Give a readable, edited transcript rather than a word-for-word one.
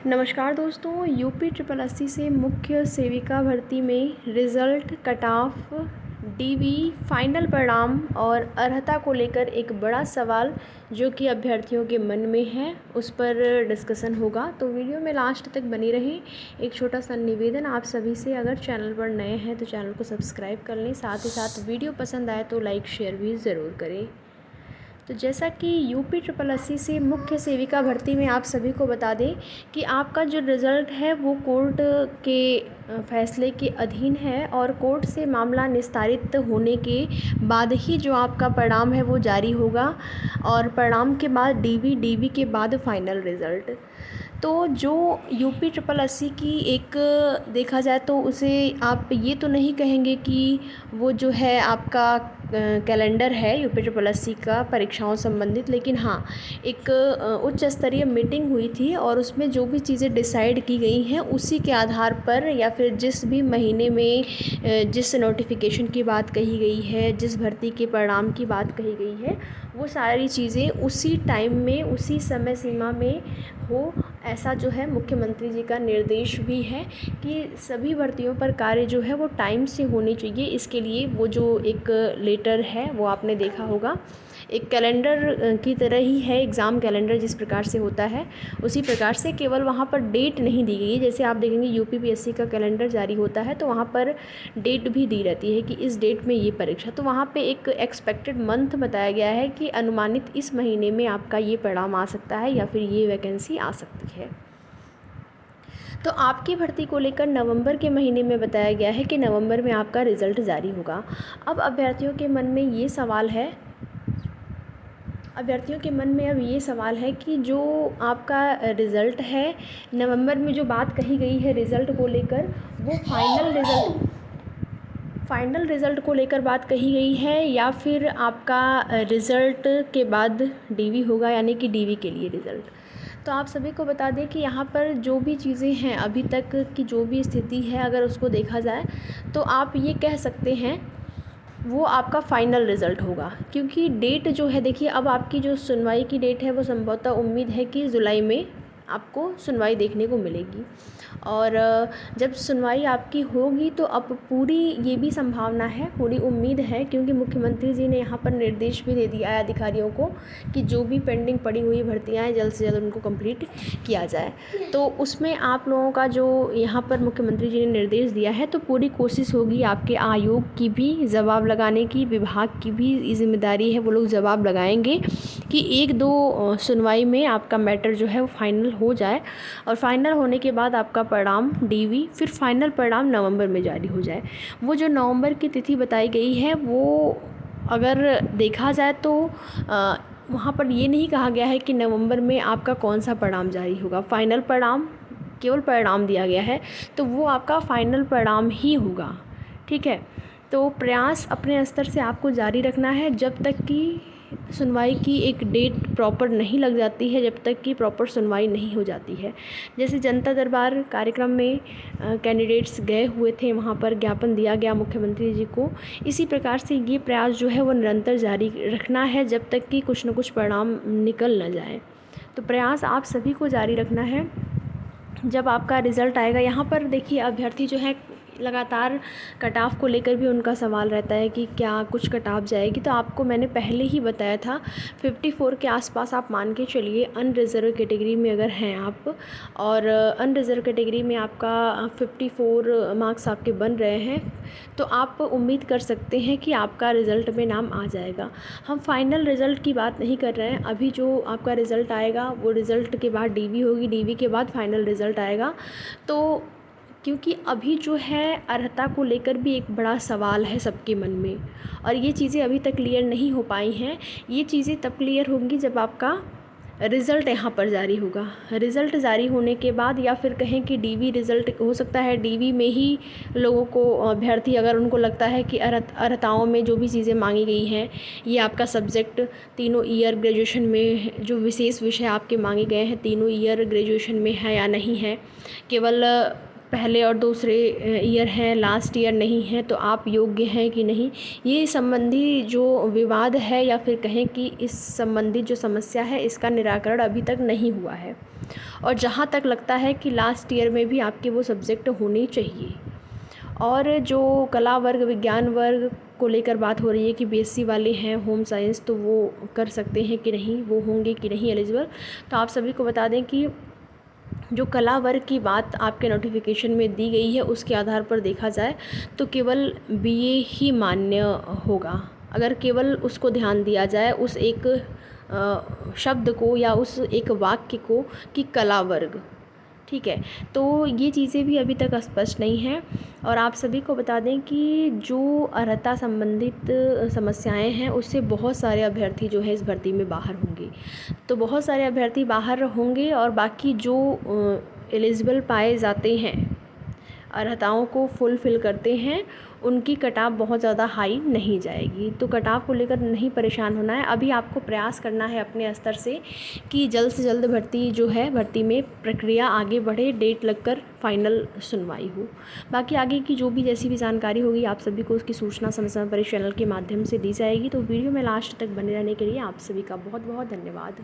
नमस्कार दोस्तों, UP triple SC से मुख्य सेविका भर्ती में result, cut off, DV, final परिणाम और अर्हता को लेकर एक बड़ा सवाल जो कि अभ्यर्थियों के मन में है, उस पर डिस्कशन होगा। तो वीडियो में लास्ट तक बनी रहें। एक छोटा सा निवेदन आप सभी से, अगर चैनल पर नए हैं तो चैनल को सब्सक्राइब कर लें, साथ ही साथ वीडियो पसंद आए तो लाइक शेयर भी ज़रूर करें। तो जैसा कि यूपी ट्रिपल एससी से मुख्य सेविका भर्ती में आप सभी को बता दें कि आपका जो रिज़ल्ट है वो कोर्ट के फैसले के अधीन है और कोर्ट से मामला निस्तारित होने के बाद ही जो आपका परिणाम है वो जारी होगा और परिणाम के बाद डीवी के बाद फाइनल रिज़ल्ट। तो जो यूपी ट्रिपल एससी की एक देखा जाए तो उसे आप ये तो नहीं कहेंगे कि वो जो है आपका कैलेंडर है यूपी ट्रिपल एससी का परीक्षाओं संबंधित, लेकिन हाँ, एक उच्च स्तरीय मीटिंग हुई थी और उसमें जो भी चीज़ें डिसाइड की गई हैं उसी के आधार पर, या फिर जिस भी महीने में जिस नोटिफिकेशन की बात कही गई है, जिस भर्ती के परिणाम की बात कही गई है, वो सारी चीज़ें उसी टाइम में, उसी समय सीमा में हो, ऐसा जो है मुख्यमंत्री जी का निर्देश भी है कि सभी भर्तियों पर कार्य जो है वो टाइम से होनी चाहिए। इसके लिए वो जो एक लेटर है वो आपने देखा होगा, एक कैलेंडर की तरह ही है, एग्ज़ाम कैलेंडर जिस प्रकार से होता है उसी प्रकार से, केवल वहाँ पर डेट नहीं दी गई है। जैसे आप देखेंगे यूपीपीएससी का कैलेंडर जारी होता है तो वहाँ पर डेट भी दी रहती है कि इस डेट में ये परीक्षा, तो वहाँ पे एक एक्सपेक्टेड मंथ बताया गया है कि अनुमानित इस महीने में आपका ये परिणाम आ सकता है या फिर ये वैकेंसी आ सकती है। तो आपकी भर्ती को लेकर नवंबर के महीने में बताया गया है कि नवंबर में आपका रिज़ल्ट जारी होगा। अब अभ्यर्थियों के मन में ये सवाल है कि जो आपका रिज़ल्ट है, नवंबर में जो बात कही गई है रिज़ल्ट को लेकर, वो फाइनल रिज़ल्ट को लेकर बात कही गई है या फिर आपका रिज़ल्ट के बाद डीवी होगा, यानी कि डीवी के लिए रिज़ल्ट। तो आप सभी को बता दें कि यहाँ पर जो भी चीज़ें हैं, अभी तक की जो भी स्थिति है, अगर उसको देखा जाए तो आप ये कह सकते हैं वो आपका फ़ाइनल रिज़ल्ट होगा, क्योंकि डेट जो है, देखिए अब आपकी जो सुनवाई की डेट है वो संभवतः उम्मीद है कि जुलाई में आपको सुनवाई देखने को मिलेगी। और जब सुनवाई आपकी होगी तो अब पूरी ये भी संभावना है, पूरी उम्मीद है, क्योंकि मुख्यमंत्री जी ने यहाँ पर निर्देश भी दे दिया है अधिकारियों को कि जो भी पेंडिंग पड़ी हुई भर्तियाँ हैं जल्द से जल्द उनको कंप्लीट किया जाए। तो उसमें आप लोगों का जो यहाँ पर मुख्यमंत्री जी ने निर्देश दिया है, तो पूरी कोशिश होगी आपके आयोग की भी जवाब लगाने की, विभाग की भी जिम्मेदारी है, वो लोग जवाब लगाएंगे कि एक दो सुनवाई में आपका मैटर जो है वो फाइनल हो जाए और फाइनल होने के बाद आपका परिणाम डीवी, फिर फाइनल परिणाम नवंबर में जारी हो जाए। वो जो नवंबर की तिथि बताई गई है वो अगर देखा जाए तो वहाँ पर ये नहीं कहा गया है कि नवंबर में आपका कौन सा परिणाम जारी होगा, फाइनल परिणाम केवल परिणाम दिया गया है, तो वो आपका फाइनल परिणाम ही होगा। ठीक है, तो प्रयास अपने स्तर से आपको जारी रखना है जब तक कि सुनवाई की एक डेट प्रॉपर नहीं लग जाती है, जब तक कि प्रॉपर सुनवाई नहीं हो जाती है। जैसे जनता दरबार कार्यक्रम में कैंडिडेट्स गए हुए थे, वहाँ पर ज्ञापन दिया गया मुख्यमंत्री जी को, इसी प्रकार से ये प्रयास जो है वो निरंतर जारी रखना है जब तक कि कुछ न कुछ परिणाम निकल न जाए। तो प्रयास आप सभी को जारी रखना है। जब आपका रिज़ल्ट आएगा, यहाँ पर देखिए अभ्यर्थी जो है लगातार कट ऑफ को लेकर भी उनका सवाल रहता है कि क्या कुछ कट ऑफ जाएगी, तो आपको मैंने पहले ही बताया था 54 के आसपास आप मान के चलिए अनरिज़र्व कैटेगरी में अगर हैं आप, और अनरिज़र्व कैटेगरी में आपका 54 मार्क्स आपके बन रहे हैं, तो आप उम्मीद कर सकते हैं कि आपका रिज़ल्ट में नाम आ जाएगा। हम फाइनल रिज़ल्ट की बात नहीं कर रहे हैं, अभी जो आपका रिज़ल्ट आएगा वो रिज़ल्ट के बाद डीवी होगी, डीवी के बाद फाइनल रिज़ल्ट आएगा। तो क्योंकि अभी जो है अर्हता को लेकर भी एक बड़ा सवाल है सबके मन में, और ये चीज़ें अभी तक क्लियर नहीं हो पाई हैं। ये चीज़ें तब क्लियर होंगी जब आपका रिज़ल्ट यहाँ पर जारी होगा। रिज़ल्ट जारी होने के बाद, या फिर कहें कि डीवी रिज़ल्ट हो सकता है डीवी में ही लोगों को, अभ्यर्थी अगर उनको लगता है कि अर्हताओं में जो भी चीज़ें मांगी गई हैं, ये आपका सब्जेक्ट तीनों ईयर ग्रेजुएशन में जो विशेष विषय आपके मांगे गए हैं तीनों ईयर ग्रेजुएशन में है या नहीं है, केवल पहले और दूसरे ईयर हैं, लास्ट ईयर नहीं है, तो आप योग्य हैं कि नहीं, ये संबंधी जो विवाद है या फिर कहें कि इस संबंधी जो समस्या है इसका निराकरण अभी तक नहीं हुआ है। और जहाँ तक लगता है कि लास्ट ईयर में भी आपके वो सब्जेक्ट होने चाहिए। और जो कला वर्ग, विज्ञान वर्ग को लेकर बात हो रही है कि बीएससी वाले हैं होम साइंस, तो वो कर सकते हैं कि नहीं, वो होंगे कि नहीं एलिजिबल। तो आप सभी को बता दें कि जो कला वर्ग की बात आपके नोटिफिकेशन में दी गई है उसके आधार पर देखा जाए तो केवल बीए ही मान्य होगा। अगर केवल उसको ध्यान दिया जाए, उस एक शब्द को या उस एक वाक्य को कि कला वर्ग, ठीक है। तो ये चीज़ें भी अभी तक स्पष्ट नहीं हैं। और आप सभी को बता दें कि जो अर्हता संबंधित समस्याएं हैं उससे बहुत सारे अभ्यर्थी जो है इस भर्ती में बाहर होंगे। तो बहुत सारे अभ्यर्थी बाहर होंगे और बाकी जो एलिजिबल पाए जाते हैं, अर्हताओं को फुलफ़िल करते हैं, उनकी कटाव बहुत ज़्यादा हाई नहीं जाएगी। तो कटाव को लेकर नहीं परेशान होना है। अभी आपको प्रयास करना है अपने स्तर से कि जल्द से जल्द भर्ती जो है, भर्ती में प्रक्रिया आगे बढ़े, डेट लगकर फाइनल सुनवाई हो। बाकी आगे की जो भी जैसी भी जानकारी होगी आप सभी को उसकी सूचना समय समय पर इस चैनल के माध्यम से दी जाएगी। तो वीडियो में लास्ट तक बने रहने के लिए आप सभी का बहुत बहुत धन्यवाद।